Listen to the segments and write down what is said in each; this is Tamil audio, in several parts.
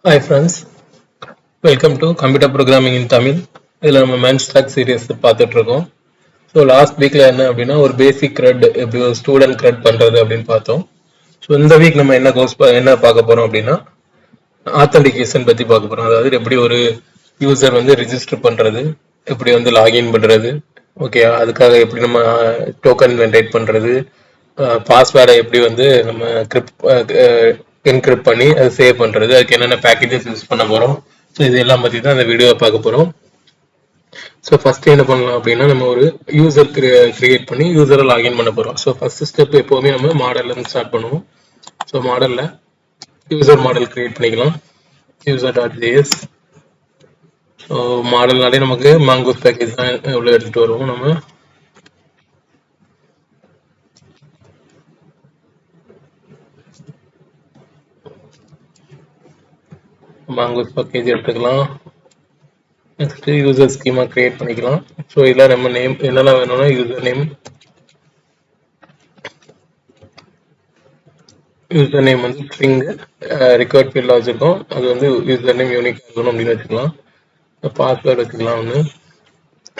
Hi friends, welcome to Computer Programming in Tamil. இதில் நம்ம மேன்ஸ் ட்ராக் சீரியஸ் பார்த்துட்டு இருக்கோம். ஸோ லாஸ்ட் வீக்ல என்ன அப்படின்னா ஒரு பேசிக் க்ரெட் எப்படி ஒரு ஸ்டூடெண்ட் க்ரெட் பண்ணுறது அப்படின்னு பார்த்தோம். ஸோ இந்த வீக் நம்ம என்ன பார்க்க போகிறோம் அப்படின்னா ஆத்தென்டிகேஷன் பற்றி பார்க்க போகிறோம். அதாவது எப்படி ஒரு யூசர் வந்து ரிஜிஸ்டர் பண்ணுறது, எப்படி வந்து லாகின் பண்ணுறது, ஓகே அதுக்காக எப்படி நம்ம டோக்கன் ஜென்ரேட் பண்ணுறது, பாஸ்வேர்டை எப்படி வந்து நம்ம என்கிரிப்ட் பண்ணி அதை சேவ் பண்ணுறது, அதுக்கு என்னென்ன பேக்கேஜஸ் யூஸ் பண்ண போகிறோம். ஸோ இது எல்லாம் பற்றி தான் இந்த வீடியோவை பார்க்க போகிறோம். ஸோ ஃபர்ஸ்ட் என்ன பண்ணலாம் அப்படின்னா நம்ம ஒரு யூசர் கிரியேட் பண்ணி யூசரை லாகின் பண்ண போகிறோம். ஸோ ஃபர்ஸ்ட் ஸ்டெப் எப்போவுமே நம்ம மாடல்லேருந்து ஸ்டார்ட் பண்ணுவோம். ஸோ மாடலில் யூசர் மாடல் கிரியேட் பண்ணிக்கலாம். user.js. ஸோ மாடல்னாலே நமக்கு மாங்கோஸ் பேக்கேஜ் தான் எவ்வளோ எடுத்துகிட்டு வருவோம். நம்ம மாங்கோஸ் பேக்கேஜ் எடுத்துக்கலாம். நெக்ஸ்ட் யூசர் ஸ்கீமா கிரியேட் பண்ணிக்கலாம். ஸோ இதில் நம்ம நேம் என்னெல்லாம் வேணும்னா யூசர் நேம் வந்து ஸ்ட்ரிங் ரிக்வயர்ட் ஃபீல்டில் வச்சுருக்கோம். அது வந்து யூசர் நேம் யூனிக் இருக்கணும் அப்படின்னு வச்சுக்கலாம். பாஸ்வேர்டு வச்சுக்கலாம் ஒன்று.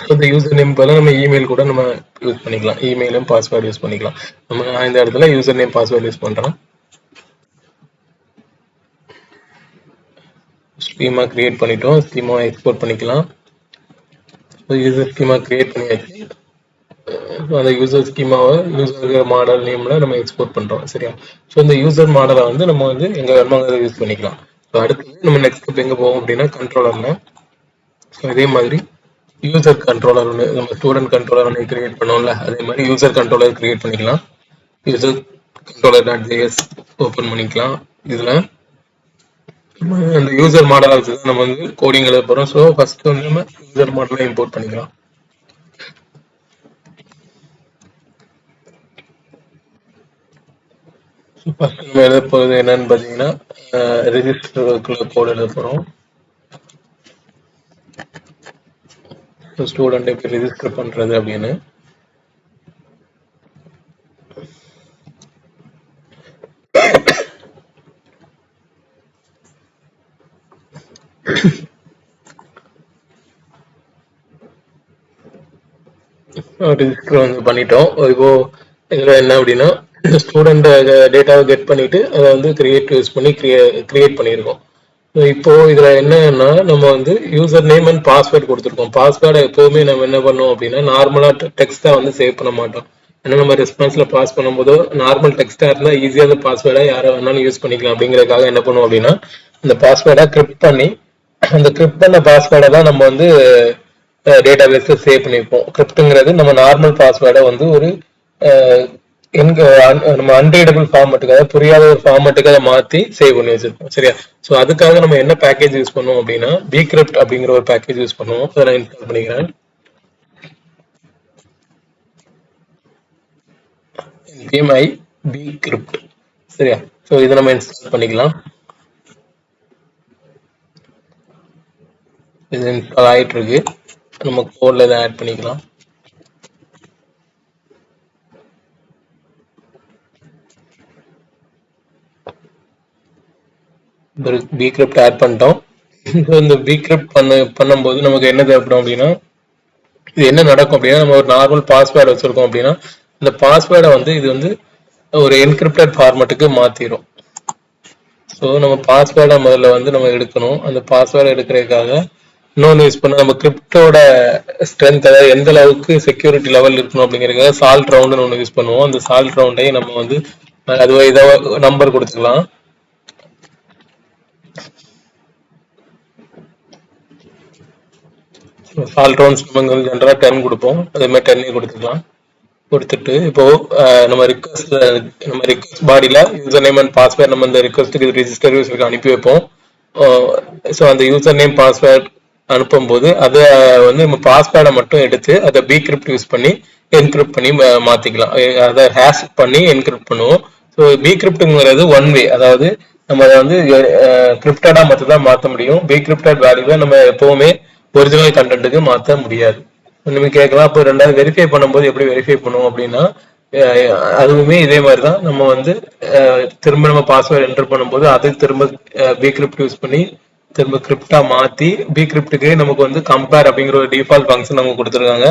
ஸோ இந்த யூசர் நேம் போல நம்ம இமெயில் கூட நம்ம யூஸ் பண்ணிக்கலாம். இமெயிலும் பாஸ்வேர்டு யூஸ் பண்ணிக்கலாம். நம்ம இந்த இடத்துல யூசர் நேம் பாஸ்வேர்டு யூஸ் பண்ணுறோம். ஸ்கீமா கிரியேட் பண்ணிட்டோம். ஸ்கீமா எக்ஸ்போர்ட் பண்ணிக்கலாம். ஸோ யூசர் ஸ்கீமா கிரியேட் பண்ணியாச்சு. அந்த யூசர் ஸ்கீமாவை யூசர் மாடல் நேம்ல நம்ம எக்ஸ்போர்ட் பண்றோம். சரியா? ஸோ இந்த யூசர் மாடலை வந்து நம்ம வந்து எங்க வேணுமோ அதை யூஸ் பண்ணிக்கலாம். ஸோ அடுத்து நம்ம நெக்ஸ்ட் ஸ்டெப் எங்க போவோம் அப்படின்னா கண்ட்ரோலர்ல. ஸோ இதே மாதிரி யூசர் கண்ட்ரோலர் ஒன்று நம்ம ஸ்டூடெண்ட் கண்ட்ரோலர் ஒன்று கிரியேட் பண்ணோம்ல, அதே மாதிரி யூசர் கண்ட்ரோலர் கிரியேட் பண்ணிக்கலாம். யூசர் கண்ட்ரோலர்.js ஓப்பன் பண்ணிக்கலாம். இதுல அந்த யூசர் மாடலை வச்சு நம்ம வந்து கோடிங் எழுத போறோம். ஸோ ஃபர்ஸ்ட் வந்து நம்ம யூசர் மாடலை இம்போர்ட் பண்ணிக்கலாம். ஃபர்ஸ்ட் நம்ம எழுத போகிறது என்னன்னு பார்த்தீங்கன்னா ரெஜிஸ்டருக்குள்ள கோட் எழுத போகிறோம். ஸ்டூடெண்ட் எப்படி ரெஜிஸ்டர் பண்ணுறது அப்படின்னு. ரெஜிஸ்டர் வந்து பண்ணிட்டோம். இப்போ இதில் என்ன அப்படின்னா ஸ்டூடெண்ட் டேட்டாவை கெட் பண்ணிட்டு அதை வந்து யூஸ் பண்ணி கிரியேட் பண்ணியிருக்கோம். இப்போ இதுல என்னன்னா நம்ம வந்து யூசர் நேம் அண்ட் பாஸ்வேர்டு கொடுத்துருக்கோம். பாஸ்வேர்டை எப்பவுமே நம்ம என்ன பண்ணோம் அப்படின்னா நார்மலா டெக்ஸ்டா வந்து சேவ் பண்ண மாட்டோம். ஏன்னா நம்ம ரெஸ்பான்ஸ்ல பாஸ் பண்ணும்போது நார்மல் டெக்ஸ்டா இருந்தா ஈஸியா அந்த பாஸ்வேர்டை யாரை வேணாலும் யூஸ் பண்ணிக்கலாம். அப்படிங்கறதுக்காக என்ன பண்ணுவோம் அப்படின்னா அந்த பாஸ்வேர்டை கிரிப்ட் பண்ணி அந்த கிரிப்ட் பண்ண பாஸ்வேர்டை தான் நம்ம வந்து டேட்டா பேஸ்ல சேவ் பண்ணியிருப்போம். கிரிப்டுங்கிறது நம்ம நார்மல் பாஸ்வேர்டை வந்து ஒரு நம்ம அன்ரீடபிள் ஃபார்மேட்டுக்கு, அதாவது புரியாத ஒரு ஃபார்மேட்டுக்கு அதை மாற்றி சேவ் பண்ணி வச்சிருப்போம். சரியா? ஸோ அதுக்காக நம்ம என்ன பேக்கேஜ் யூஸ் பண்ணுவோம் அப்படின்னா bcrypt அப்படிங்கிற ஒரு பேக்கேஜ் யூஸ் பண்ணுவோம். அதை நான் இன்ஸ்டால் பண்ணிக்கிறேன். bcrypt. சரியா? ஸோ இதை நம்ம இன்ஸ்டால் பண்ணிக்கலாம். இது இன்ஸ்டால் ஆகிட்டு இருக்கு. நம்ம கோட்ல இதை ஆட் பண்ணிக்கலாம். bcrypt ஆட் பண்ணிட்டோம். இந்த bcrypt பண்ணும்போது நமக்கு என்ன தேவைப்படும் அப்படின்னா இது என்ன நடக்கும் அப்படின்னா நம்ம ஒரு நார்மல் பாஸ்வேர்டு வச்சிருக்கோம் அப்படின்னா இந்த பாஸ்வேர்டை வந்து இது வந்து ஒரு என்கிரிப்டட் ஃபார்மேட்டுக்கு மாத்திரும். ஸோ நம்ம பாஸ்வேர்டை முதல்ல வந்து நம்ம எடுக்கணும். அந்த பாஸ்வேர்டை எடுக்கிறதுக்காக இன்னொன்று யூஸ் பண்ண நம்ம கிரிப்டோட ஸ்ட்ரென்த், அதாவது எந்த அளவுக்கு செக்யூரிட்டி லெவல் இருக்கணும் அப்படிங்கிறதுக்காக சால்ட் ரவுண்டுன்னு ஒன்று யூஸ் பண்ணுவோம். அந்த சால்ட் ரவுண்டை நம்ம வந்து அதுவே இதை நம்பர் கொடுத்துக்கலாம். சால்ட் ரவுண்ட்ஸ் நம்ம ஜென்ரலாக 10 கொடுப்போம். அதே மாதிரி 10 கொடுத்துக்கலாம். கொடுத்துட்டு இப்போ நம்ம ரிக்வெஸ்ட் பாடியில யூசர் நேம் அண்ட் பாஸ்வேர்ட் நம்ம இந்த ரிக்வெஸ்ட்டுக்கு ரிஜிஸ்டர் யூசருக்கு அனுப்பி வைப்போம். ஸோ அந்த யூசர் நேம் பாஸ்வேர்ட் அனுப்பும் போது அதை வந்து நம்ம பாஸ்வேர்டை மட்டும் எடுத்து அதை bcrypt யூஸ் பண்ணி என்கிரிப்ட் பண்ணி மாத்திக்கலாம். அதை ஹேஷ் பண்ணி என்கிரிப்ட் பண்ணுவோம். ஸோ bcryptங்கிறது ஒன் வே, அதாவது நம்ம அதை வந்து கிரிப்டடா மட்டும் தான் மாற்ற முடியும். bcrypted வேல்யூவை நம்ம எப்பவுமே ஒரிஜினல் கண்டென்ட்டுக்கு மாற்ற முடியாது. நம்ம கேட்கலாம், அப்போ ரெண்டாவது வெரிஃபை பண்ணும்போது எப்படி வெரிஃபை பண்ணுவோம் அப்படின்னா அதுவுமே இதே மாதிரி தான். நம்ம வந்து திரும்ப நம்ம பாஸ்வேர்டு என்டர் பண்ணும்போது அதை திரும்ப பிகிரிப்ட் யூஸ் பண்ணி திரும்ப கிரிப்டா மாத்தி பிகிரிப்டுக்கு நமக்கு வந்து கம்பேர் அப்படிங்கிற ஒரு டிஃபால்ட் ஃபங்க்ஷன் அவங்க கொடுத்துருக்காங்க.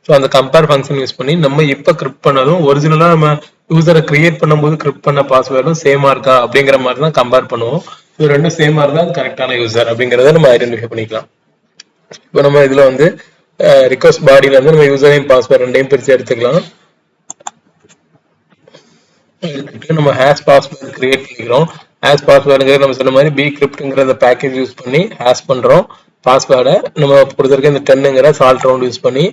ஸோ அந்த கம்பேர் ஃபங்க்ஷன் யூஸ் பண்ணி நம்ம இப்போ கிரிப்ட் பண்ணதும் ஒரிஜினலா நம்ம யூசரை கிரியேட் பண்ணும்போது கிரிப்ட் பண்ண பாஸ்வேர்டும் சேமா இருக்கா அப்படிங்கிற மாதிரி தான் கம்பேர் பண்ணுவோம். இது ரெண்டும் சேமா இருந்தா கரெக்டான யூசர் அப்படிங்கறத நம்ம ஐடென்டிஃபை பண்ணிக்கலாம். இப்போ நம்ம இதுல வந்து ரிக்வஸ்ட் பாடியில இருந்து நம்ம யூசர் நேம் பாஸ்வேர்ட் ரெண்டையும் பிரிச்சு எடுத்துக்கலாம். நம்ம ஹேஷ் பாஸ்வேர்டு கிரியேட் பண்ணிக்கிறோம். ஹேஷ் பாஸ்வேர்டுங்கிறது நம்ம சொன்ன மாதிரி பிகிரிப்ட்ங்கிற அந்த பேக்கேஜ் யூஸ் பண்ணி ஹேஷ் பண்றோம். பாஸ்வேர்டை நம்ம கொடுத்துருக்க இந்த 10ங்கிற சால்ட் ரவுண்ட் யூஸ் பண்ணி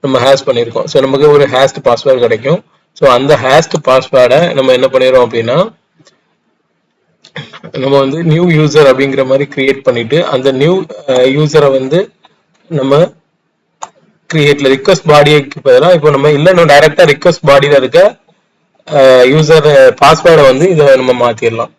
நம்ம ஹேஷ் பண்ணியிருக்கோம். ஸோ நமக்கு ஒரு ஹேஷ்ட் பாஸ்வேர்டு கிடைக்கும். ஸோ அந்த ஹேஷ்ட் பாஸ்வேர்டை நம்ம என்ன பண்ணிடுறோம் அப்படின்னா நம்ம வந்து நியூ யூசர் அப்படிங்கிற மாதிரி கிரியேட் பண்ணிட்டு அந்த நியூ யூசரை வந்து நம்ம கிரியேட்ல ரிக்வஸ்ட் பாடிக்கு பதிலாக இப்போ நம்ம இல்லை நம்ம டைரக்டா ரிக்வஸ்ட் பாடியில இருக்க யூசர் பாஸ்வேர்டை வந்து இதை நம்ம மாத்திடலாம்.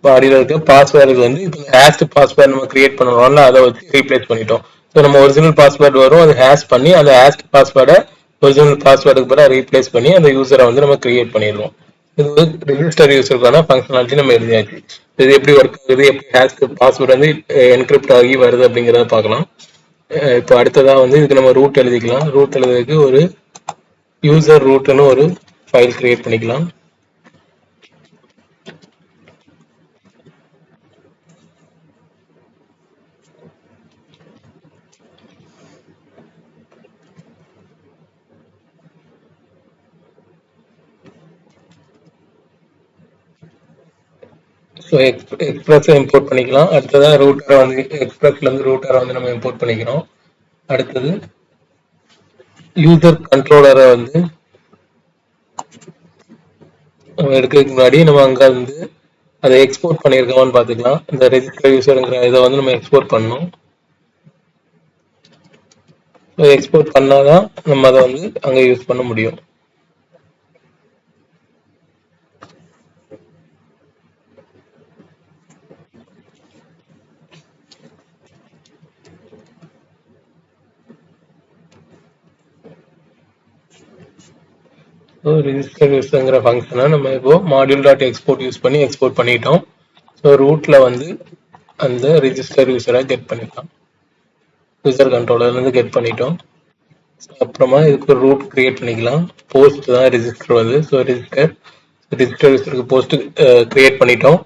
பாடியில் இருக்க பாஸ்வேர்டுக்கு வந்து இப்போ ஹேஷ்ட் பாஸ்வேர்டு நம்ம கிரியேட் பண்ணுறோம்ல அதை வச்சு ரீப்ளேஸ் பண்ணிட்டோம். ஸோ நம்ம ஒரிஜினல் பாஸ்வேர்டு வரும், அதை ஹேஷ் பண்ணி அந்த ஹேஷ்ட் பாஸ்வேர்டை ஒரிஜினல் பாஸ்வேர்டுக்கு பதிலாக ரீப்ளேஸ் பண்ணி அந்த யூசரை வந்து நம்ம கிரியேட் பண்ணிடுவோம். இது வந்து ரெஜிஸ்டர் யூசருக்கான ஃபங்க்ஷனாலிட்டி நம்ம எழுதியாச்சு. இது எப்படி ஒர்க் ஆகுது, எப்படி ஹேஷ்ட் பாஸ்வேர்டு வந்து என்கிரிப்ட் ஆகி வருது அப்படிங்கிறத பார்க்கலாம். இப்போ அடுத்ததாக வந்து இதுக்கு நம்ம ரூட் எழுதிக்கலாம். ரூட் எழுதுறதுக்கு ஒரு யூசர் ரூட்னு ஒரு ஃபைல் கிரியேட் பண்ணிக்கலாம். ஸோ எக்ஸ்பிரஸ் இம்போர்ட் பண்ணிக்கலாம். அடுத்ததாக ரூட்டரை வந்து எக்ஸ்பிரஸ்ல இருந்து ரூட்டரை வந்து நம்ம இம்போர்ட் பண்ணிக்கிறோம். அடுத்தது யூசர் கண்ட்ரோலரை வந்து எடுக்கிறதுக்கு முன்னாடி நம்ம அங்கே வந்து அதை எக்ஸ்போர்ட் பண்ணியிருக்கோமான்னு பார்த்துக்கலாம். இந்த ரெஜிஸ்டர் யூசருங்கிற இதை வந்து நம்ம எக்ஸ்போர்ட் பண்ணணும். எக்ஸ்போர்ட் பண்ணாதான் நம்ம அதை வந்து அங்கே யூஸ் பண்ண முடியும். ரெஜிஸ்டர் யூசர்ங்கிற ஃபங்க்ஷனை நம்ம இப்போ மாடியூல் டாட் எக்ஸ்போர்ட் யூஸ் பண்ணி எக்ஸ்போர்ட் பண்ணிட்டோம். ஸோ ரூட்ல வந்து அந்த ரெஜிஸ்டர் யூசரை கெட் பண்ணிக்கலாம். யூசர் கண்ட்ரோலர்லேருந்து கெட் பண்ணிட்டோம். அப்புறமா இதுக்கு ஒரு ரூட் கிரியேட் பண்ணிக்கலாம். போஸ்ட் தான் ரெஜிஸ்டர் வந்து. ஸோ ரெஜிஸ்டர் யூசருக்கு போஸ்ட் கிரியேட் பண்ணிட்டோம்.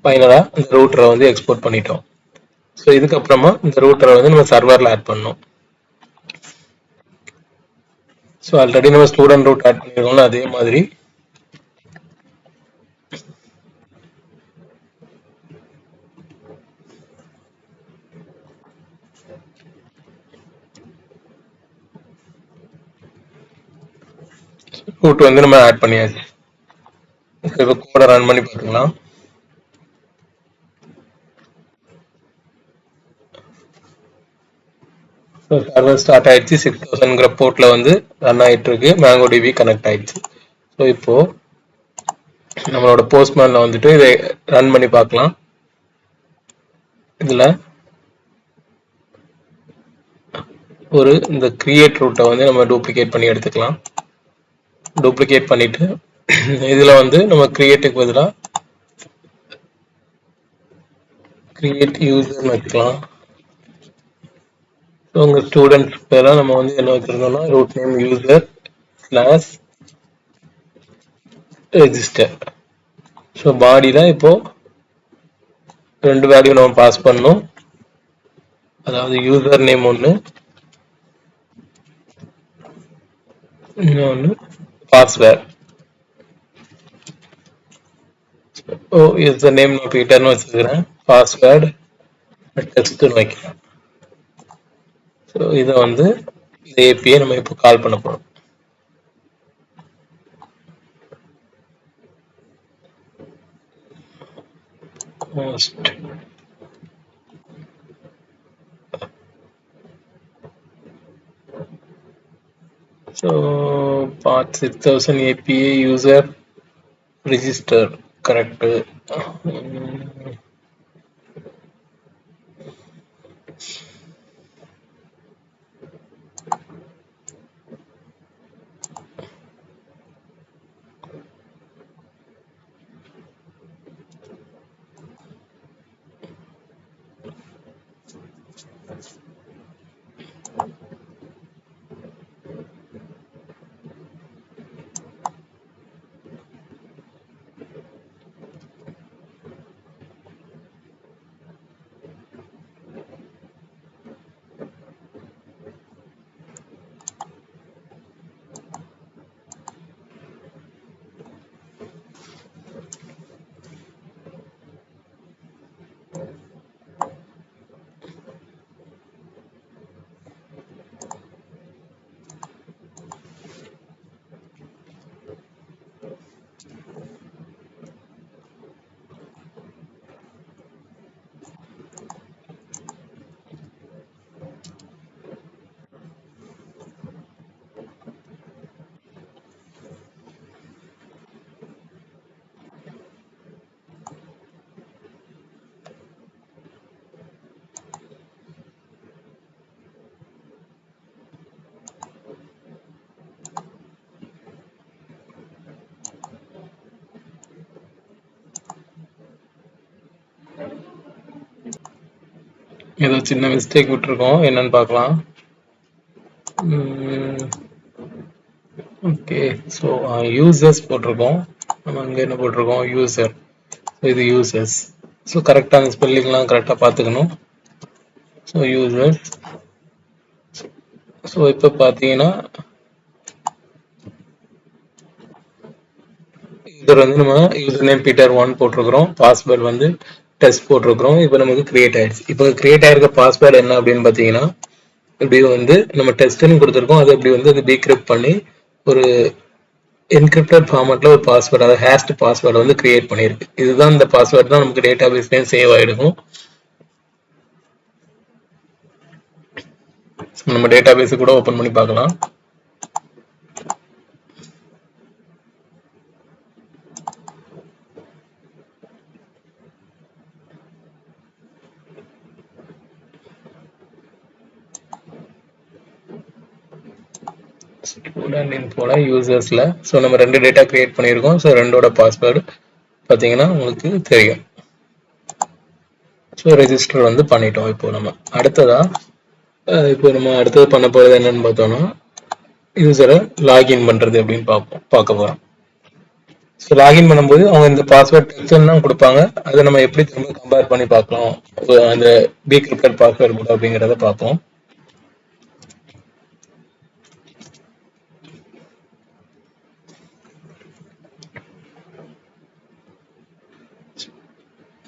ஃபைனலாக இந்த ரூட்டரை வந்து எக்ஸ்போர்ட் பண்ணிட்டோம். ஸோ இதுக்கப்புறமா இந்த ரூட்டரை வந்து நம்ம சர்வரில் ஆட் பண்ணோம். ஸோ ஆல்ரெடி நம்ம ஸ்டூடெண்ட் ரூட் ஆட் பண்ணிருக்கோம்ல அதே மாதிரி ரூட் வந்து நம்ம ஆட் பண்ணியாச்சு. இப்போ கோடை ரன் பண்ணி பார்த்துக்கலாம். சர்வர் ஸ்டார்ட் ஆயிடுச்சு. 6000ங்கிற போர்ட்ல வந்து ரன் ஆயிட்டு இருக்கு. மேங்கோ டிபி கனெக்ட் ஆயிடுச்சு. ஸோ இப்போ நம்மளோட போஸ்ட்மேன்ல வந்துட்டு இதை ரன் பண்ணி பார்க்கலாம். இதுல ஒரு இந்த கிரியேட் ரூட்டை வந்து நம்ம டூப்ளிகேட் பண்ணி எடுத்துக்கலாம். டூப்ளிகேட் பண்ணிட்டு இதுல வந்து நம்ம கிரியேட்டுக்கு பதிலாக கிரியேட் யூசர்னு வச்சுக்கலாம். உங்க ஸ்டூடெண்ட்ஸ் பேரா நம்ம வந்து என்ன வச்சிருந்தோம்னா root name user slash register. So பாடியில இப்போ 2 வேல்யூ நம்ம பாஸ் பண்ணோம். அதாவது யூசர் நேம் ஒன்று, இன்னொன்று பாஸ்வேர்ட். ஓ யூசர் நேம் நான் பீட்டர்னு வச்சுக்கிறேன். பாஸ்வேர்டு டெஸ்ட்னு வைக்கிறேன். ஸோ இதை வந்து இந்த ஏபிஐ நம்ம இப்போ கால் பண்ண போகிறோம். So path 6000 API user register correct. ஏதோ சின்ன மிஸ்டேக் விட்டுருக்கோம், என்னன்னு பார்க்கலாம். ஓகே, ஸோ யூசர்ஸ் போட்டிருக்கோம். நம்ம அங்கே என்ன போட்டிருக்கோம், யூசர். இது யூசர்ஸ். ஸோ கரெக்டாக அந்த ஸ்பெல்லிங்லாம் கரெக்டாக பார்த்துக்கணும். So users. ஸோ இப்போ பார்த்தீங்கன்னா யூசர் வந்து நம்ம யூசர் நேம் பீட்டர்1 போட்டிருக்கிறோம், பாஸ்வேர்டு வந்து டெஸ்ட் போட்டிருக்கிறோம். இப்போ நமக்கு கிரியேட் ஆயிடுச்சு. இப்போ கிரியேட் ஆயிருக்க பாஸ்வேர்டு என்ன அப்படின்னு பார்த்தீங்கன்னா, இப்படி வந்து நம்ம டெஸ்ட்னு கொடுத்துருக்கோம். அது இப்படி வந்து அது டீக்ரிப்ட் பண்ணி ஒரு என்கிரிப்டட் ஃபார்மேட்ல ஒரு பாஸ்வேர்டு, அதாவது ஹேஷ்ட் பாஸ்வேர்டு வந்து கிரியேட் பண்ணியிருக்கு. இதுதான் இந்த பாஸ்வேர்டு தான் நமக்கு டேட்டா பேஸ்லேயும் சேவ் ஆகிடுக்கும். நம்ம டேட்டா பேஸ் கூட ஓப்பன் பண்ணி பார்க்கலாம். ஸ்டூடெண்ட் இன்ஃபோல யூசர்ஸ்ல ஸோ நம்ம 2 டேட்டா கிரியேட் பண்ணியிருக்கோம். ஸோ 2ஓட பாஸ்வேர்டு பார்த்தீங்கன்னா உங்களுக்கு தெரியும். ஸோ ரெஜிஸ்டர் வந்து பண்ணிட்டோம். இப்போ நம்ம அடுத்ததா அடுத்தது பண்ண போறது என்னன்னு பார்த்தோம்னா, யூசரை லாகின் பண்றது அப்படின்னு பார்க்க போறோம். ஸோ லாகின் பண்ணும்போது அவங்க இந்த பாஸ்வேர்ட் டெக்ஸ்ட் தான் கொடுப்பாங்க. அதை நம்ம எப்படி திரும்ப கம்பேர் பண்ணி பார்க்கலாம் அந்த டீக்ரிப்டட் பாஸ்வேர்டு கூட அப்படிங்கிறத பார்ப்போம்.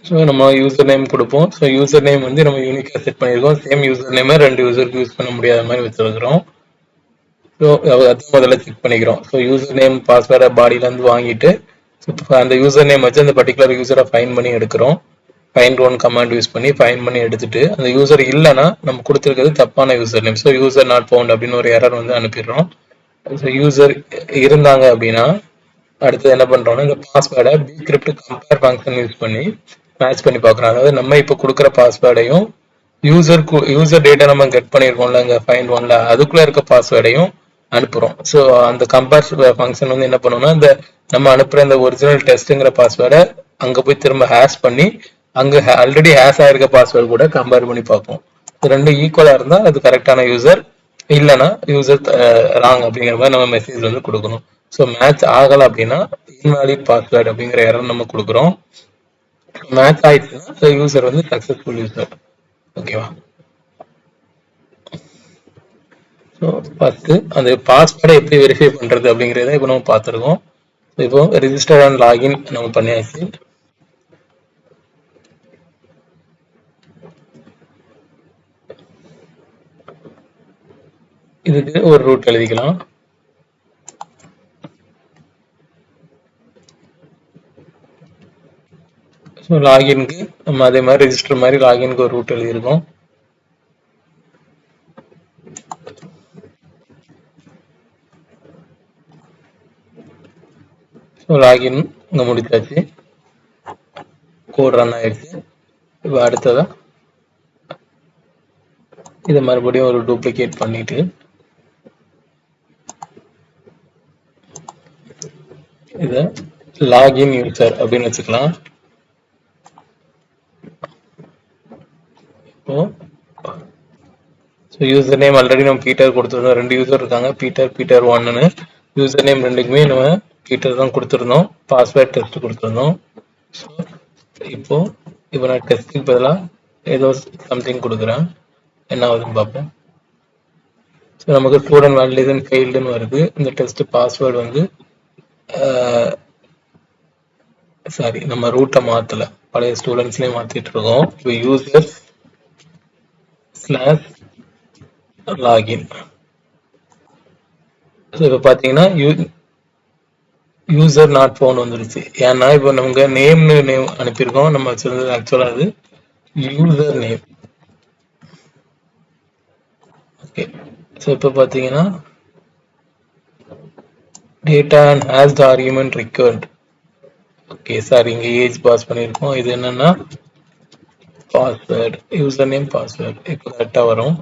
ஸோ நம்ம யூசர் நேம் கொடுப்போம். ஸோ யூசர் நேம் வந்து நம்ம யூனிக்காக செட் பண்ணியிருக்கோம். சேம் யூசர் நேமை 2 யூசருக்கு யூஸ் பண்ண முடியாத மாதிரி வச்சிருக்கிறோம். ஸோ அதை முதல்ல செக் பண்ணிக்கிறோம். ஸோ யூசர் நேம் பாஸ்வேர்டை பாடியிலேருந்து வாங்கிட்டு அந்த யூசர் நேம் வச்சு அந்த பர்டிகுலர் யூசரை ஃபைன் பண்ணி எடுக்கிறோம். find1 கமாண்ட் யூஸ் பண்ணி ஃபைன் பண்ணி எடுத்துட்டு அந்த யூசர் இல்லைன்னா நம்ம கொடுத்துருக்கிறது தப்பான user name. So user not found அப்படின்னு ஒரு எரர் வந்து அனுப்பிடுறோம். ஸோ யூசர் இருந்தாங்க அப்படின்னா அடுத்து என்ன பண்றோம்னா இந்த பாஸ்வேர்டை டீக்ரிப்ட் கம்பேர் ஃபங்க்ஷன் யூஸ் பண்ணி மேட்ச் பண்ணி பார்க்குறோம். அதாவது நம்ம இப்போ கொடுக்குற பாஸ்வேர்டையும் யூசர் டேட்டா நம்ம கெட் பண்ணியிருக்கோம்ல இங்கே find1ல அதுக்குள்ள இருக்க பாஸ்வேர்டையும் அனுப்புறோம். ஸோ அந்த கம்பேர் ஃபங்க்ஷன் வந்து என்ன பண்ணுவோம்னா இந்த நம்ம அனுப்புற இந்த ஒரிஜினல் டெஸ்ட்டுங்கிற பாஸ்வேர்டை அங்கே போய் திரும்ப ஹேஷ் பண்ணி அங்கே ஆல்ரெடி ஹேஷ் ஆயிருக்க பாஸ்வேர்டு கூட கம்பேர் பண்ணி பார்ப்போம். ரெண்டு ஈக்குவலாக இருந்தால் அது கரெக்டான யூசர், இல்லைன்னா யூசர் ராங் அப்படிங்கிற மாதிரி நம்ம மெசேஜ் வந்து கொடுக்கணும். ஸோ மேட்ச் ஆகலை அப்படின்னா இன்வாலிட் பாஸ்வேர்டு அப்படிங்கிற எரர் நம்ம கொடுக்குறோம். மேட்ச் ஆயிடுச்சுன்னா யூசர் வந்து சக்சஸ்ஃபுல் யூசர். ஓகேவா? ஸோ ஃபர்ஸ்ட் அந்த பாஸ்வேர்டை எப்படி வெரிஃபை பண்றது அப்படிங்கிறத இப்போ நம்ம பார்த்துருக்கோம். இப்போ ரெஜிஸ்டர் அண்ட் லாகின் நம்ம பண்ணியாச்சு. இதுக்கு ஒரு ரூட் எழுதிக்கலாம். ஸோ லாகின்க்கு நம்ம அதே மாதிரி ரெஜிஸ்டர் மாதிரி லாகின்க்கு ஒரு ரூட் எழுதியிருக்கோம். ஸோ லாகின் இங்கே முடிச்சாச்சு, கோட் ரன் ஆயிடுச்சு. இப்போ அடுத்ததா இதை மறுபடியும் ஒரு டூப்ளிகேட் பண்ணிட்டு இதை லாகின் யூசர் அப்படின்னு வச்சுக்கலாம். இப்போ யூசர் நேம் ஆல்ரெடி நம்ம பீட்டர் கொடுத்துருந்தோம். 2 யூசர் இருக்காங்க, பீட்டர்1ன்னு. யூசர் நேம் ரெண்டுக்குமே நம்ம பீட்டர் தான் கொடுத்துருந்தோம், பாஸ்வேர்ட் டெஸ்ட் கொடுத்துருந்தோம். ஸோ இப்போ நான் டெஸ்ட்டுக்கு பதிலாக ஏதோ சம்திங் கொடுக்குறேன், என்ன ஆகுதுன்னு பார்ப்போம். ஸோ நமக்கு ஸ்டூடெண்ட் வேலிடேஷன் ஃபெயில்டுன்னு வருது. இந்த டெஸ்ட் பாஸ்வேர்டு வந்து சாரி நம்ம ரூட்டை மாற்றலை, பழைய ஸ்டூடெண்ட்ஸ்லேயே மாற்றிட்டு இருக்கோம். இப்போ யூசர் ஸ்லாஷ் லாகின். ஸோ இப்போ பார்த்தீங்கன்னா யூசர் நாட் ஃபவுண்ட் வந்துருச்சு. ஏன்னா இப்போ நமக்கு நேம் அனுப்பியிருக்கோம், நம்ம வச்சிருந்தது ஆக்சுவலாக அது யூசர் நேம். ஓகே, ஸோ இப்போ பார்த்தீங்கன்னா data and has the argument required. Okay sir, இங்கே ஏஜ் பாஸ் பண்ணியிருக்கோம். இது என்னன்னா பாஸ்வேர்டு, யூசர் நேம் பாஸ்வேர்டு. இப்போ கரெக்டாக வரும்.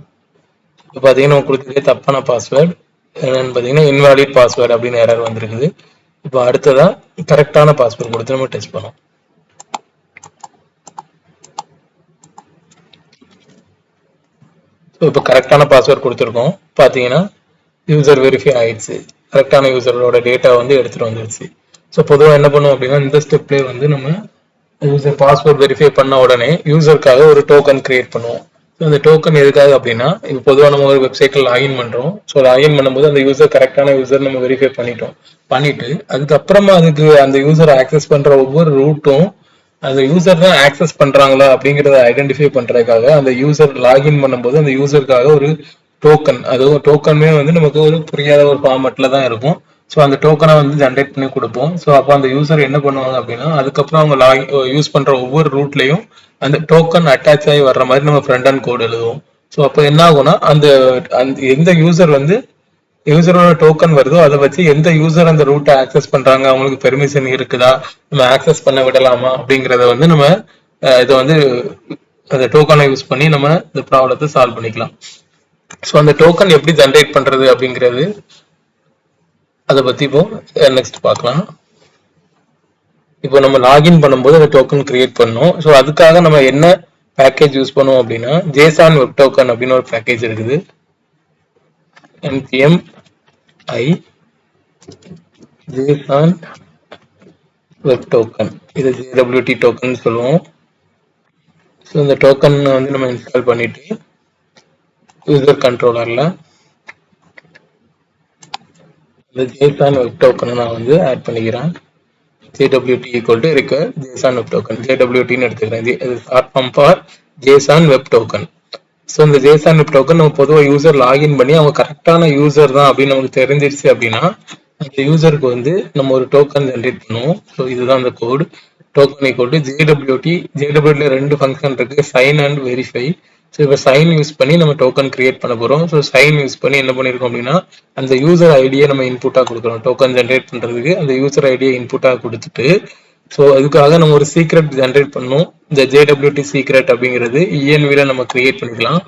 இப்போ பார்த்தீங்கன்னா உங்களுக்கு தப்பான பாஸ்வேர்டு என்னன்னு பார்த்தீங்கன்னா இன்வாலிட் பாஸ்வேர்டு அப்படின்னு எரர் வந்திருக்குது. இப்போ அடுத்ததா கரெக்டான பாஸ்வேர்டு கொடுத்து நம்ம டெஸ்ட் பண்ணோம். இப்போ கரெக்டான பாஸ்வேர்ட் கொடுத்துருக்கோம். பார்த்தீங்கன்னா யூசர் வெரிஃபை ஆயிடுச்சு. கரெக்டான யூசரோட டேட்டா வந்து எடுத்துட்டு வந்துருச்சு. ஸோ பொதுவாக என்ன பண்ணுவோம் அப்படின்னா இந்த ஸ்டெப்லேயே வந்து நம்ம யூசர் பாஸ்வேர்ட் வெரிஃபை பண்ண உடனே யூசருக்காக ஒரு டோக்கன் கிரியேட் பண்ணுவோம். ஸோ அந்த டோக்கன் எதுக்காக அப்படின்னா இப்போ பொதுவாக நம்ம ஒரு வெப்சைட்டில் லாகின் பண்ணுறோம். ஸோ லாகின் பண்ணும்போது அந்த யூசர் கரெக்டான யூசர் நம்ம வெரிஃபை பண்ணிட்டு அதுக்கப்புறமா அதுக்கு அந்த யூசர் ஆக்சஸ் பண்ற ஒவ்வொரு ரூட்டும் அந்த யூசர் தான் ஆக்சஸ் பண்றாங்களா அப்படிங்கறத ஐடென்டிஃபை பண்றதுக்காக அந்த யூசர் லாகின் பண்ணும்போது அந்த யூசருக்காக ஒரு டோக்கன், அதுவும் டோக்கனுமே வந்து நமக்கு ஒரு புரியாத ஒரு ஃபார்மட்ல தான் இருக்கும். ஸோ அந்த டோக்கனை வந்து ஜென்ரேட் பண்ணி கொடுப்போம். ஸோ அப்போ அந்த யூசர் என்ன பண்ணுவாங்க அப்படின்னா அதுக்கப்புறம் அவங்க யூஸ் பண்ற ஒவ்வொரு ரூட்லையும் அந்த டோக்கன் அட்டாச் ஆகி வர்ற மாதிரி நம்ம ஃப்ரண்ட் அண்ட் கோட் எழுதுவோம். ஸோ அப்போ என்ன ஆகும்னா அந்த எந்த யூசர் வந்து யூசரோட டோக்கன் வருதோ அதை வச்சு எந்த யூசர் அந்த ரூட்டை ஆக்சஸ் பண்றாங்க, அவங்களுக்கு பெர்மிஷன் இருக்குதா, நம்ம ஆக்சஸ் பண்ண விடலாமா அப்படிங்கறத வந்து நம்ம இதை வந்து அந்த டோக்கனை யூஸ் பண்ணி நம்ம இந்த ப்ராப்ளத்தை சால்வ் பண்ணிக்கலாம். ஸோ அந்த டோக்கன் எப்படி ஜென்ரேட் பண்றது அப்படிங்கிறது அதை பத்தி இப்போ நெக்ஸ்ட் பார்க்கலாம். இப்போ நம்ம லாகின் பண்ணும்போது அந்த டோக்கன் கிரியேட் பண்ணோம். ஸோ அதுக்காக நம்ம என்ன பேக்கேஜ் யூஸ் பண்ணுவோம் அப்படின்னா JSON வெப் டோக்கன் அப்படின்னு ஒரு பேக்கேஜ் இருக்குது. npm i JSON web token, இது JWT டோக்கன் சொல்லுவோம். ஸோ இந்த டோக்கன் வந்து நம்ம இன்ஸ்டால் பண்ணிட்டு யூசர் கண்ட்ரோலர்ல இந்த JSON வெப் டோக்கனை நான் வந்து ஆட் பண்ணிக்கிறேன். JWT equal to require JSON web token, JWT ன்னு எடுத்துக்கிறேன். இது short form for JSON web token. So இந்த JSON web token நம்ம பொதுவாக யூசர் லாகின் பண்ணி அவங்க கரெக்டான யூசர் தான் அப்படின்னு நமக்கு தெரிஞ்சிருச்சு அப்படின்னா அந்த யூசருக்கு வந்து நம்ம ஒரு டோக்கன் ஜென்ரேட் பண்ணுவோம். ஸோ இதுதான் அந்த கோடு. டோக்கன் ஈக்குவல் டு JWT ரெண்டு ஃபங்க்ஷன் இருக்கு, சைன் அண்ட் வெரிஃபை. ஸோ இப்போ சைன் யூஸ் பண்ணி நம்ம டோக்கன் கிரியேட் பண்ண போறோம். ஸோ சைன் யூஸ் பண்ணி என்ன பண்ணிருக்கோம் அப்படின்னா அந்த யூசர் ஐடியை நம்ம இன்புட்டா கொடுக்குறோம். டோக்கன் ஜென்ரேட் பண்றதுக்கு அந்த யூசர் ஐடியை இன்புட்டா கொடுத்துட்டு ஸோ அதுக்காக நம்ம ஒரு சீக்ரெட் ஜென்ரேட் பண்ணோம். இந்த JWT சீக்ரெட் அப்படிங்கிறது ENVல நம்ம கிரியேட் பண்ணிக்கலாம்.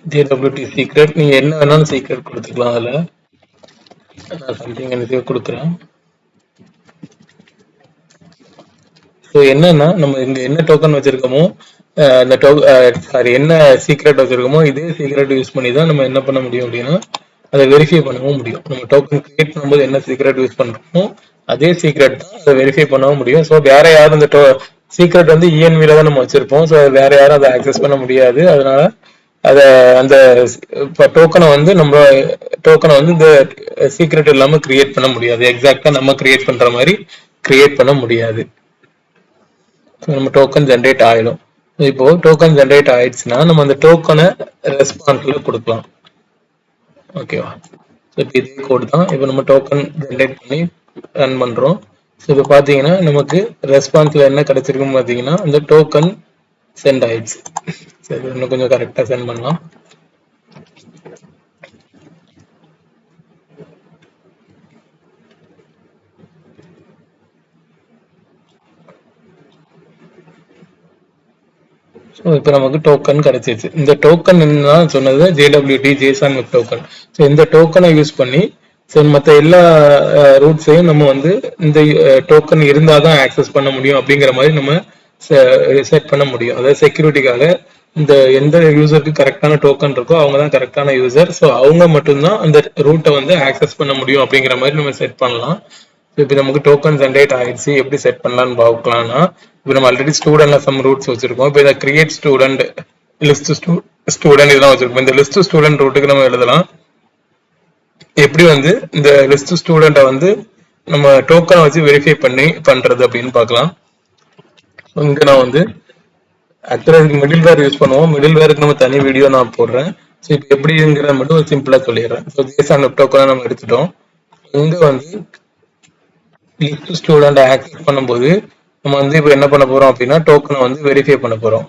JWT சீக்ரெட் நீங்க என்ன வேணாலும் சீக்ரெட் கொடுத்துக்கலாம். அதுல நான் சம்திங் எனக்கு கொடுக்குறேன். ஸோ என்னன்னா நம்ம இங்க என்ன டோக்கன் வச்சிருக்கோமோ அந்த சாரி என்ன சீக்ரெட் வச்சிருக்கோமோ இதே சீக்ரெட் யூஸ் பண்ணி தான் நம்ம என்ன பண்ண முடியும் அப்படின்னா அதை வெரிஃபை பண்ணவும் முடியும். நம்ம டோக்கன் கிரியேட் பண்ணும்போது என்ன சீக்ரெட் யூஸ் பண்றோமோ அதே சீக்ரெட் தான் அதை வெரிஃபை பண்ணவும் முடியும். ஸோ வேற யாரும் அந்த சீக்ரெட் வந்து ENVல தான் நம்ம வச்சிருப்போம். ஸோ வேற யாரும் அதை ஆக்சஸ் பண்ண முடியாது. அதனால அத அந்த டோக்கனை வந்து இந்த சீக்ரெட் இல்லாம கிரியேட் பண்ண முடியாது. எக்ஸாக்டா நம்ம கிரியேட் பண்ற மாதிரி கிரியேட் பண்ண முடியாது. நம்ம டோக்கன் ஜென்ரேட் ஆயிடும். இப்போ டோக்கன் ஜென்ரேட் ஆயிடுச்சுன்னா நம்ம அந்த டோக்கனை ரெஸ்பான்ஸ்ல கொடுக்கலாம். ஓகேவா? இப்போ இதே கோட் தான். இப்போ நம்ம டோக்கன் ஜென்ரேட் பண்ணி ரன் பண்றோம். ஸோ இப்போ பார்த்தீங்கன்னா நமக்கு ரெஸ்பான்ஸ்ல என்ன கிடைச்சிருக்குன்னு பார்த்தீங்கன்னா அந்த டோக்கன் சென்ட் ஆயிடுச்சு. சரி, இன்னும் கொஞ்சம் கரெக்டாக சென்ட் பண்ணலாம். ஸோ இப்போ நமக்கு டோக்கன் கிடைச்சிருச்சு. இந்த டோக்கன் என்னன்னு சொன்னது JWT JSON web token. So இந்த டோக்கனை யூஸ் பண்ணி ஸோ மற்ற எல்லா ரூட்ஸையும் நம்ம வந்து இந்த டோக்கன் இருந்தால் தான் ஆக்சஸ் பண்ண முடியும் அப்படிங்கிற மாதிரி நம்ம செட் பண்ண முடியும். அதாவது செக்யூரிட்டிக்காக இந்த எந்த யூசருக்கு கரெக்டான டோக்கன் இருக்கோ அவங்க தான் கரெக்டான யூசர். ஸோ அவங்க மட்டும்தான் அந்த ரூட்டை வந்து ஆக்சஸ் பண்ண முடியும் அப்படிங்கிற மாதிரி நம்ம செட் பண்ணலாம். இப்போ நமக்கு டோக்கன் ஜென்ரேட் ஆயிடுச்சு. எப்படி செட் பண்ணலாம்னு பார்க்கலாம்னா இப்போ நம்ம ஆல்ரெடி ஸ்டூடெண்ட்ல சம் ரூட்ஸ் வச்சிருக்கோம். இப்போ இதை கிரியேட் ஸ்டூடெண்ட், லிஸ்ட் ஸ்டூடெண்ட் இதெல்லாம் வச்சிருக்கோம். இந்த லிஸ்ட் ஸ்டூடெண்ட் ரூட்டுக்கு நம்ம எழுதலாம். எப்படி வந்து இந்த லிஸ்ட் ஸ்டூடெண்ட்டை வந்து நம்ம டோக்கனை வச்சு வெரிஃபை பண்றது அப்படின்னு பார்க்கலாம். இங்க நான் வந்து ஆக்சுவலாக இதுக்கு மிடில் வேர் யூஸ் பண்ணுவோம். மிடில் வேருக்கு நம்ம தனி வீடியோ நான் போடுறேன். ஸோ இப்போ எப்படிங்கிறத மட்டும் சிம்பிளா சொல்லிடுறேன். ஸோ JSON வெப் டோக்கனை நம்ம எடுத்துட்டோம். இங்க வந்து லிஸ்ட் ஸ்டூடெண்ட் ஆக்சஸ் பண்ணும்போது நம்ம வந்து இப்போ என்ன பண்ண போறோம் அப்படின்னா டோக்கனை வந்து வெரிஃபை பண்ண போறோம்.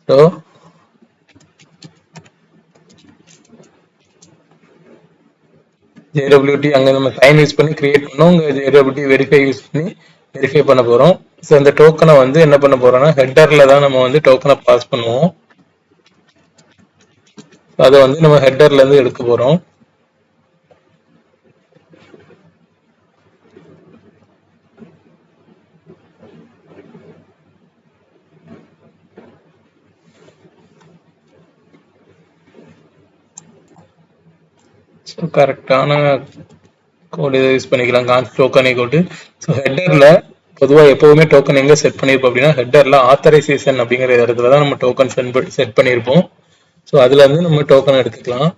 ஸோ JWT அங்க நம்ம சைன் யூஸ் பண்ணி கிரியேட் பண்ணோம். உங்க JWT வெரிஃபை யூஸ் பண்ணி வெரிஃபை பண்ண போறோம். ஸோ அந்த டோக்கனை வந்து என்ன பண்ண போறோம்னா ஹெட்டர்ல தான் நம்ம வந்து டோக்கனை பாஸ் பண்ணுவோம். அதை வந்து நம்ம ஹெட்டர்ல இருந்து எடுக்க போறோம். ஸோ கரெக்டான கோட் இதை யூஸ் பண்ணிக்கலாம். கான்ஸ்ட் டோக்கன் ஈக்குவல் டு, ஸோ ஹெட்டர்ல பொதுவாக எப்போவுமே டோக்கன் எங்கே செட் பண்ணியிருப்போம் அப்படின்னா ஹெட்டர்ல ஆத்தரைசேஷன் அப்படிங்கிற இடத்துல தான் நம்ம டோக்கன் செட் பண்ணியிருப்போம். ஸோ அதுல இருந்து நம்ம டோக்கன் எடுத்துக்கலாம்.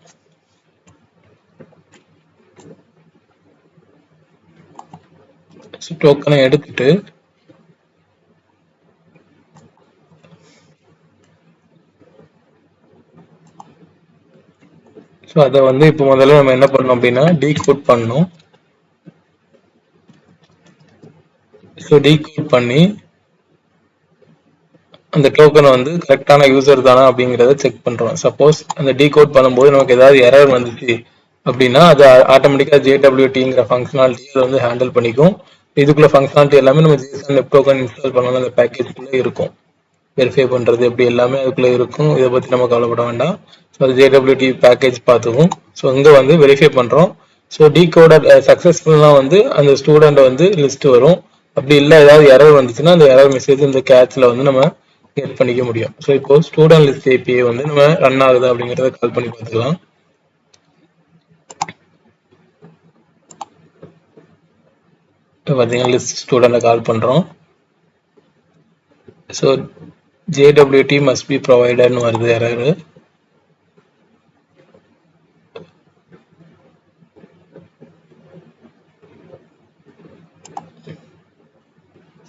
டோக்கனை எடுத்துட்டு ஸோ அதை வந்து இப்போ முதல்ல நம்ம என்ன பண்ணோம் அப்படின்னா டீகோட் பண்ணணும். ஸோ டீகோட் பண்ணி அந்த டோக்கனை வந்து கரெக்டான யூசர் தானா அப்படிங்கிறத செக் பண்றோம். சப்போஸ் அந்த டீகோட் பண்ணும்போது நமக்கு ஏதாவது எரர் வந்துச்சு அப்படின்னா அது ஆட்டோமேட்டிக்கா JWTங்கிற ஃபங்க்ஷனாலிட்டி அதை வந்து ஹேண்டில் பண்ணிக்கும். இதுக்குள்ள ஃபங்க்ஷனாலிட்டி எல்லாமே நம்ம JSON வெப் டோக்கன் இன்ஸ்டால் பண்ணாலும் அந்த பேக்கேஜ்குள்ள இருக்கும். வெரிஃபை பண்றது எப்படி எல்லாமே அதுக்குள்ள இருக்கும். இதை பத்தி நம்ம கவலைப்பட வேண்டாம். ஸோ அது JWT பேக்கேஜ் பார்த்துக்கும். ஸோ இங்க வந்து வெரிஃபை பண்றோம். ஸோ டீகோடர் சக்சஸ்ஃபுல்லா வந்து அந்த ஸ்டூடெண்ட் வந்து லிஸ்ட் வரும். அப்படி இல்லை ஏதாவது எரர் வந்துச்சுன்னா அந்த எரர் மெசேஜ் இந்த கேட்ச்ல வந்து நம்ம கெட் பண்ணிக்க முடியும். ஸோ இப்போ ஸ்டூடெண்ட் லிஸ்ட் API வந்து நம்ம ரன் ஆகுது அப்படிங்கிறத கால் பண்ணி பார்த்துக்கலாம். இப்போ பார்த்தீங்கன்னா லிஸ்ட் ஸ்டூடெண்ட்டை கால் பண்ணுறோம். So JWT must be provided வருது எரர்.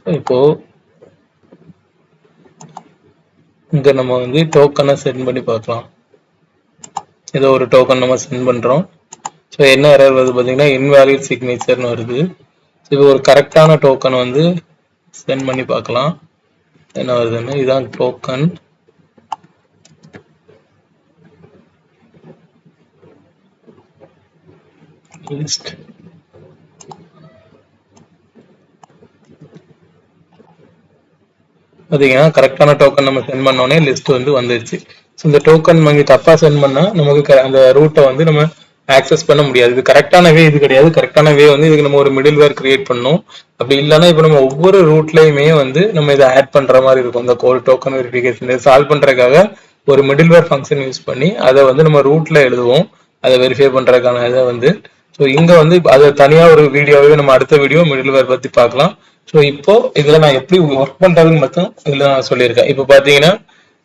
இப்போ இங்க நம்ம வந்து டோக்கனை சென்ட் பண்ணி பார்க்கலாம். ஏதோ ஒரு டோக்கன் நம்ம சென்ட் பண்றோம். ஸோ என்ன எரர் வருது பார்த்தீங்கன்னா இன்வாலிட் சிக்னேச்சர்னு வருது. இப்போ ஒரு கரெக்டான டோக்கன் வந்து சென்ட் பண்ணி பார்க்கலாம் என்ன வருதுன்னு. இதுதான் டோக்கன். லிஸ்ட் பார்த்தீங்கன்னா கரெக்டான டோக்கன் நம்ம சென்ட் பண்ணோடனே லிஸ்ட் வந்து வந்துருச்சு. ஸோ இந்த டோக்கன் நம்ம தப்பா சென்ட் பண்ணா நமக்கு அந்த ரூட்டை வந்து நம்ம ஆக்சஸ் பண்ண முடியாது. இது கரெக்டான வே இது கிடையாது. கரெக்டான வே வந்து இதுக்கு நம்ம ஒரு மிடில் வேர் கிரியேட் பண்ணணும். அப்படி இல்லைன்னா இப்போ நம்ம ஒவ்வொரு ரூட்லயுமே வந்து நம்ம இதை ஆட் பண்ற மாதிரி இருக்கும். இந்த கோல் டோக்கன் வெரிஃபிகேஷன் சால்வ் பண்றதுக்காக ஒரு மிடில் வேர் ஃபங்க்ஷன் யூஸ் பண்ணி அதை வந்து நம்ம ரூட்ல எழுதுவோம். அதை வெரிஃபை பண்றதுக்கான இதை வந்து ஸோ இங்க வந்து அதை தனியா ஒரு வீடியோவே நம்ம அடுத்த வீடியோ மிடில் வேர் பத்தி பார்க்கலாம். ஸோ இப்போ இதுல நான் எப்படி ஒர்க் பண்றதுன்னு மட்டும் இதுல நான் சொல்லியிருக்கேன். இப்போ பாத்தீங்கன்னா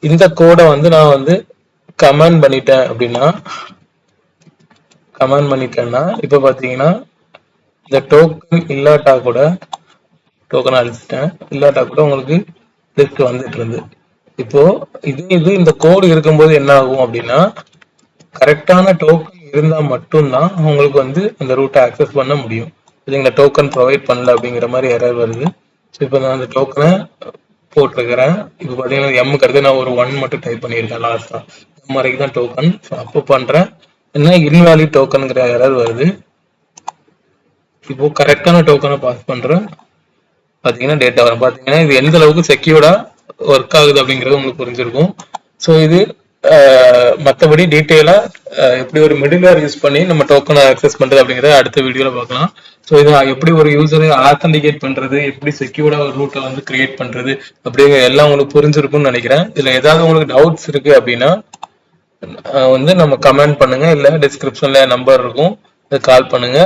இந்த கோடை வந்து நான் வந்து கமெண்ட் பண்ணிட்டேன் அப்படின்னா இப்போ பாத்தீங்கன்னா இந்த டோக்கன் இல்லாட்டா கூட டோக்கன் அழிச்சிட்டேன் இல்லாட்டா கூட உங்களுக்கு லிஸ்ட் வந்துட்டு இருந்து. இப்போ இது இந்த கோடு இருக்கும்போது என்ன ஆகும் அப்படின்னா கரெக்டான டோக்கன் இருந்தா மட்டும்தான் உங்களுக்கு வந்து அந்த ரூட்டை ஆக்சஸ் பண்ண முடியும். இந்த டோக்கன் ப்ரொவைட் பண்ணல அப்படிங்கிற மாதிரி எரர் வருது. ஸோ இப்போ நான் அந்த டோக்கனை போட்டிருக்கிறேன். இப்போ பார்த்தீங்கன்னா எம்முக்கு அடுத்து நான் ஒரு 1 மட்டும் டைப் பண்ணியிருக்கேன் லாஸ்டா. எம் வரைக்கும் தான் டோக்கன். ஸோ அப்போ பண்றேன் என்ன இன்வாலிட் டோக்கனுங்கிற எரர் வருது. இப்போ கரெக்டான டோக்கனை பாஸ் பண்றேன். பார்த்தீங்கன்னா டேட்டா வரும். பார்த்தீங்கன்னா இது எந்த அளவுக்கு செக்யூர்டா ஒர்க் ஆகுது அப்படிங்கிறது உங்களுக்கு புரிஞ்சிருக்கும். ஸோ இது மற்றபடி டீட்டெயிலா எப்படி ஒரு மிடில்வேர் யூஸ் பண்ணி நம்ம டோக்கனை ஆக்சஸ் பண்றது அப்படிங்கிறத அடுத்த வீடியோல பார்க்கலாம். ஸோ இது எப்படி ஒரு யூசரை ஆத்தன்டிகேட் பண்றது, எப்படி செக்யூர்டா ஒரு ரூட்டை வந்து கிரியேட் பண்றது அப்படிங்கிற எல்லாம் உங்களுக்கு புரிஞ்சிருக்கும்னு நினைக்கிறேன். இதுல ஏதாவது உங்களுக்கு டவுட்ஸ் இருக்கு அப்படின்னா வந்து நம்ம கமெண்ட் பண்ணுங்க, இல்ல டிஸ்கிரிப்ஷன்ல நம்பர் இருக்கும், அதை கால் பண்ணுங்க.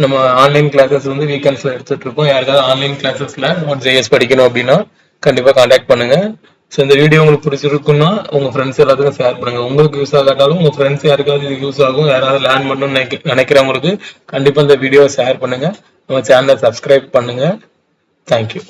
நம்ம ஆன்லைன் கிளாஸஸ் வந்து வீக்கெண்ட்ஸ்ல எடுத்துட்டு இருக்கோம். யாருக்காவது ஆன்லைன் கிளாஸஸ்ல Node.js படிக்கணும் அப்படின்னா கண்டிப்பா கான்டாக்ட் பண்ணுங்க. ஸோ இந்த வீடியோ உங்களுக்கு பிடிச்சிருக்குன்னா உங்க ஃப்ரெண்ட்ஸ் எல்லாத்துக்கும் ஷேர் பண்ணுங்க. உங்களுக்கு யூஸ் ஆகாட்டாலும் உங்க ஃப்ரெண்ட்ஸ் யாருக்காவது இது யூஸ் ஆகும், யாராவது லேர்ன் பண்ணணும்னு நினைக்கிறவங்களுக்கு கண்டிப்பா இந்த வீடியோ ஷேர் பண்ணுங்க. நம்ம சேனலை சப்ஸ்கிரைப் பண்ணுங்க. தேங்க்யூ.